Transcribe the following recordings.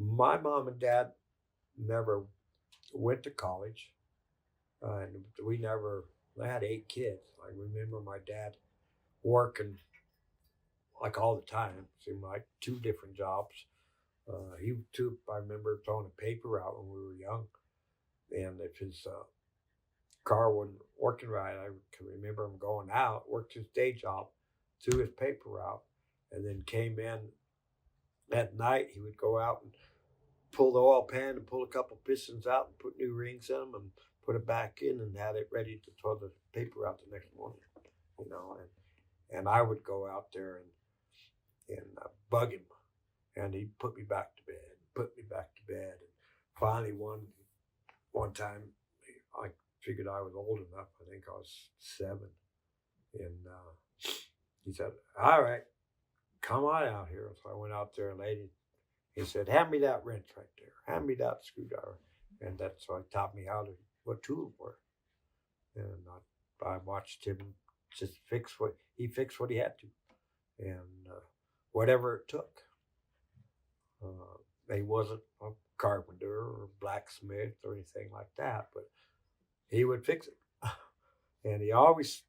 My mom and dad never went to college, and we never. They had 8 kids. I remember my dad working like all the time. Seemed like 2 different jobs. He too. I remember throwing a paper out when we were young, and if his car wasn't working right, I can remember him going out, worked his day job, threw his paper out, and then came in at night. He would go out and pull the oil pan and pull a couple pistons out and put new rings in them and put it back in and had it ready to throw the paper out the next morning. You know, and I would go out there and bug him, and he'd put me back to bed, put me back to bed, and finally one time I figured I was old enough. I think I was 7, and he said, "All right, come on out here." So I went out there and laid it. He said, "Hand me that wrench right there. Hand me that screwdriver." And that's so he taught me how to what tools were. And I watched him just fixed what he had to, and whatever it took. He wasn't a carpenter or blacksmith or anything like that, but he would fix it. And he always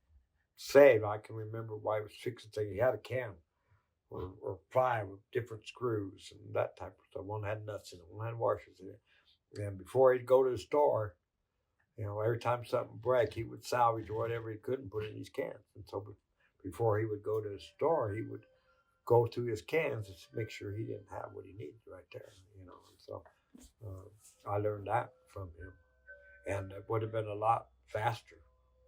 said, I can remember why he was fixing things. He had a can or 5 with different screws and that type of stuff. One had nuts in it, one had washers in it. And before he'd go to the store, every time something broke, he would salvage whatever he could and put in these cans. And so before he would go to the store, he would go through his cans and make sure he didn't have what he needed right there. And so I learned that from him. And it would have been a lot faster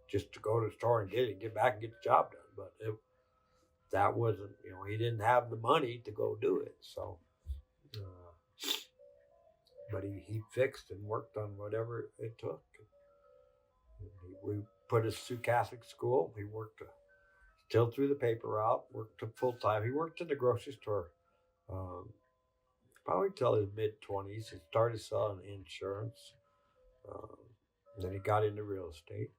just to go to the store and get back and get the job done. But that wasn't, he didn't have the money to go do it. So, but he fixed and worked on whatever it took. We put us through Catholic school. He worked still through the paper route, worked full time. He worked in the grocery store probably till his mid-20s. He started selling insurance. Um, then he got into real estate.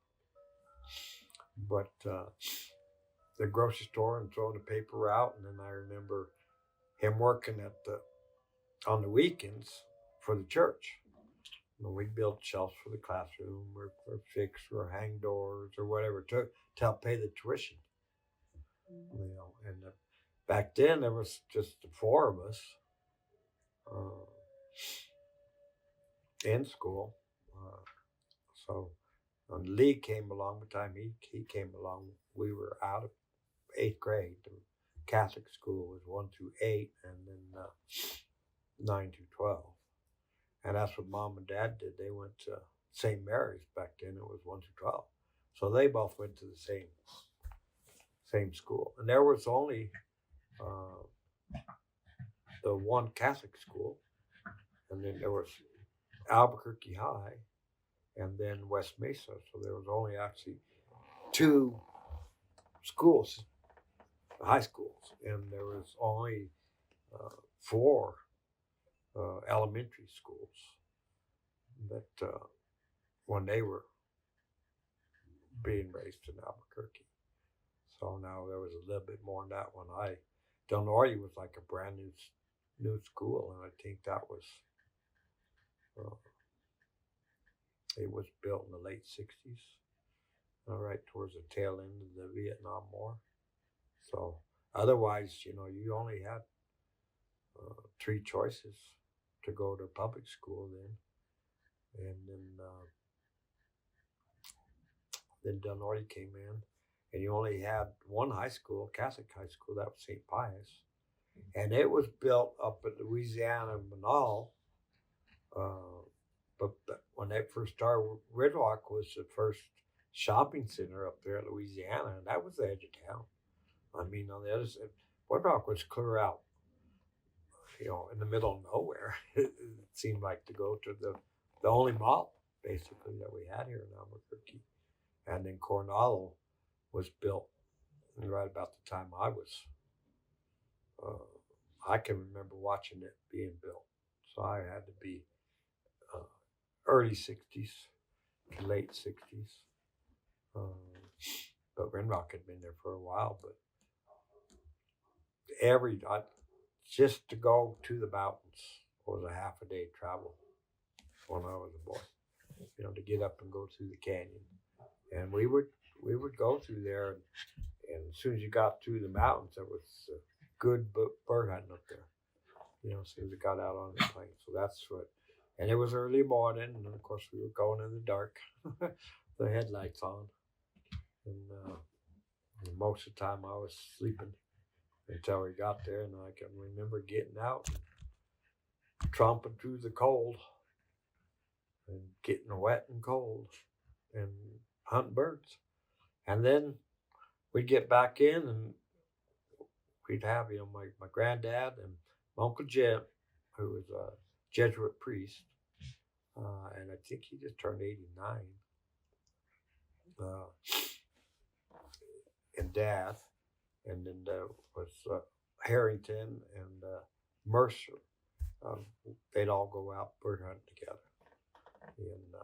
But the grocery store and throwing the paper out. And then I remember him working on the weekends for the church. We built shelves for the classroom or fix or hang doors or whatever it took to help pay the tuition. And back then there was just the 4 of us in school. So when Lee came along, by the time he came along, we were out of 8th grade. The Catholic school was 1 through 8, and then 9 through 12. And that's what Mom and Dad did. They went to St. Mary's back then. It was 1 through 12. So they both went to the same school. And there was only the one Catholic school. And then there was Albuquerque High and then West Mesa. So there was only actually 2 schools, high schools. And there was only 4 elementary schools that when they were being raised in Albuquerque. So now there was a little bit more on that one. Del Norte was like a brand new school, and I think that was it was built in the late 60s, right towards the tail end of the Vietnam War. So otherwise, you only had 3 choices to go to public school then. And then Del Norte came in, and you only had one high school, Catholic high school, that was St. Pius. And it was built up in Louisiana, Manal. But when they first started, Red Rock was the first shopping center up there in Louisiana, and that was the edge of town. I mean, on the other side, Red Rock was clear out, in the middle of nowhere. It seemed like to go to the only mall, basically, that we had here in Albuquerque. And then Coronado was built right about the time I can remember watching it being built. So I had to be early 60s to late 60s. But Renrock had been there for a while. But just to go to the mountains was a half a day travel when I was a boy. To get up and go through the canyon, and we would go through there, and as soon as you got through the mountains, there was good bird hunting up there. As soon as we got out on the plain, so that's what. And it was early morning, and of course we were going in the dark, the headlights on, and most of the time I was sleeping until we got there, and I can remember getting out and tromping through the cold and getting wet and cold and hunting birds. And then we'd get back in and we'd have, my granddad and my Uncle Jim, who was a Jesuit priest, and I think he just turned 89, and Dad, and then there was Harrington and Mercer. They'd all go out bird hunting together. And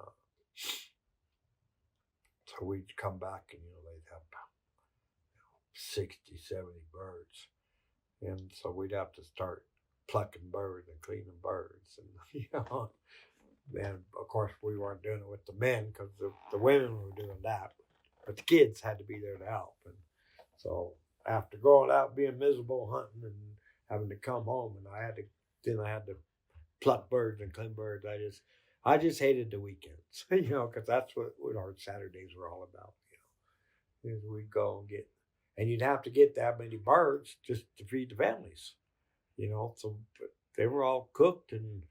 so we'd come back and, they'd have 60, 70 birds. And so we'd have to start plucking birds and cleaning birds. And, and of course we weren't doing it with the men because the women were doing that. But the kids had to be there to help. And so after going out being miserable hunting and having to come home, and I had to pluck birds and clean birds. I just hated the weekends, because that's what our Saturdays were all about. Is we'd go and get, and you'd have to get that many birds just to feed the families, So but they were all cooked, and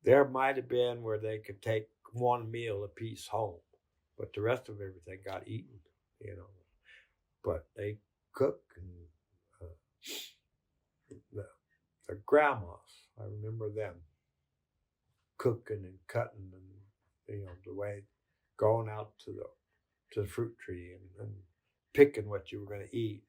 there might have been where they could take one meal a piece home, but the rest of everything got eaten, But they cook, and the grandmas, I remember them cooking and cutting, and the way going out to the fruit tree and picking what you were going to eat.